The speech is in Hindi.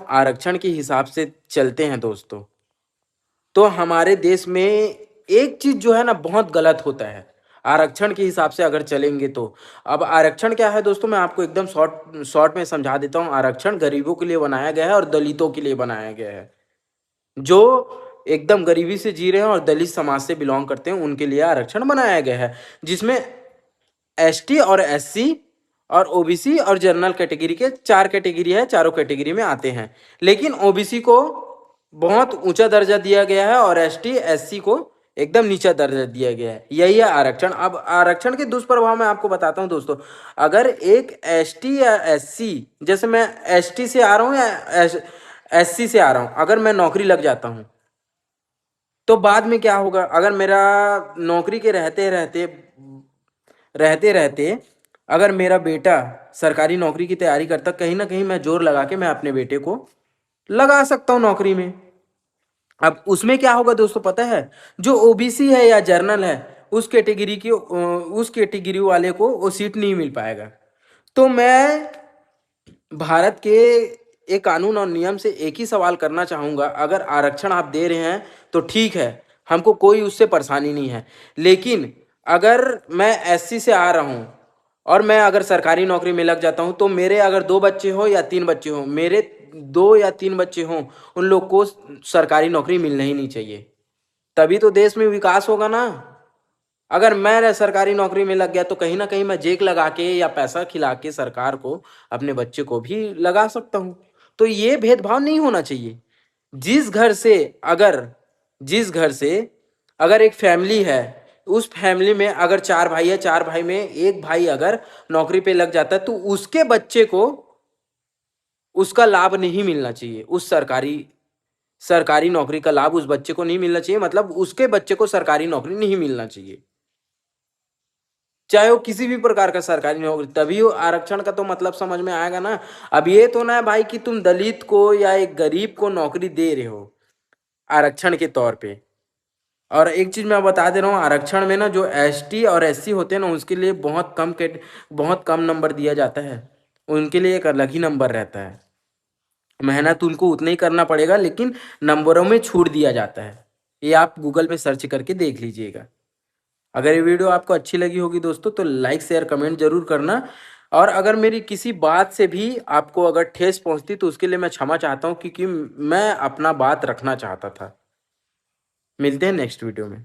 आरक्षण के हिसाब से चलते हैं दोस्तों, तो हमारे देश में एक चीज़ जो है ना बहुत गलत होता है, आरक्षण के हिसाब से अगर चलेंगे तो। अब आरक्षण क्या है दोस्तों, मैं आपको एकदम शॉर्ट शॉर्ट में समझा देता हूँ। आरक्षण गरीबों के लिए बनाया गया है और दलितों के लिए बनाया गया है। जो एकदम गरीबी से जी रहे हैं और दलित समाज से बिलॉन्ग करते हैं, उनके लिए आरक्षण बनाया गया है, जिसमें एसटी और एससी और ओबीसी और जनरल कैटेगरी के 4 कैटेगरी है, चारों कैटेगरी में आते हैं। लेकिन ओबीसी को बहुत ऊंचा दर्जा दिया गया है और एसटी एससी को एकदम नीचा दर्जा दिया गया है। यही है आरक्षण। अब आरक्षण के दुष्प्रभाव मैं आपको बताता हूं दोस्तों। अगर एक एसटी या एससी, जैसे मैं एसटी से आ रहा हूं या एससी से आ रहा हूं, अगर मैं नौकरी लग जाता हूं तो बाद में क्या होगा, अगर मेरा नौकरी के रहते रहते रहते रहते अगर मेरा बेटा सरकारी नौकरी की तैयारी करता, कहीं ना कहीं मैं जोर लगा के मैं अपने बेटे को लगा सकता हूं नौकरी में। अब उसमें क्या होगा दोस्तों पता है, जो ओबीसी है या जर्नल है, उस कैटेगरी वाले को वो सीट नहीं मिल पाएगा। तो मैं भारत के एक कानून और नियम से एक ही सवाल करना चाहूंगा, अगर आरक्षण आप दे रहे हैं तो ठीक है, हमको कोई उससे परेशानी नहीं है। लेकिन अगर मैं एससी से आ रहा हूं और मैं अगर सरकारी नौकरी में लग जाता हूं, तो मेरे अगर 2 बच्चे हो या 3 बच्चे हो, मेरे 2 या 3 बच्चे हों, उन लोग को सरकारी नौकरी मिलना ही नहीं चाहिए। तभी तो देश में विकास होगा ना। अगर मैं सरकारी नौकरी में लग गया तो कहीं ना कहीं मैं जेक लगा के या पैसा खिला के सरकार को अपने बच्चे को भी लगा सकता हूं। तो ये भेदभाव नहीं होना चाहिए। जिस घर से अगर जिस घर से अगर एक फैमिली है, उस फैमिली में अगर 4 भाई है, 4 भाई में एक भाई अगर नौकरी पे लग जाता है, तो उसके बच्चे को उसका लाभ नहीं मिलना चाहिए। उस सरकारी सरकारी नौकरी का लाभ उस बच्चे को नहीं मिलना चाहिए, मतलब उसके बच्चे को सरकारी नौकरी नहीं मिलना चाहिए, चाहे वो किसी भी प्रकार का सरकारी नौकरी। तभी वो आरक्षण का तो मतलब समझ में आएगा ना। अब ये तो ना है भाई कि तुम दलित को या एक गरीब को नौकरी दे रहे हो आरक्षण के तौर पे। और एक चीज मैं बता दे रहा हूँ, आरक्षण में ना जो एसटी और एससी होते हैं ना, उसके लिए बहुत कम नंबर दिया जाता है। उनके लिए एक अलग ही नंबर रहता है। मेहनत उनको उतना ही करना पड़ेगा, लेकिन नंबरों में छूट दिया जाता है। ये आप गूगल पे सर्च करके देख लीजिएगा। अगर ये वीडियो आपको अच्छी लगी होगी दोस्तों, तो लाइक शेयर कमेंट जरूर करना। और अगर मेरी किसी बात से भी आपको अगर ठेस पहुंचती तो उसके लिए मैं क्षमा चाहता हूं, क्योंकि मैं अपना बात रखना चाहता था। मिलते हैं नेक्स्ट वीडियो में।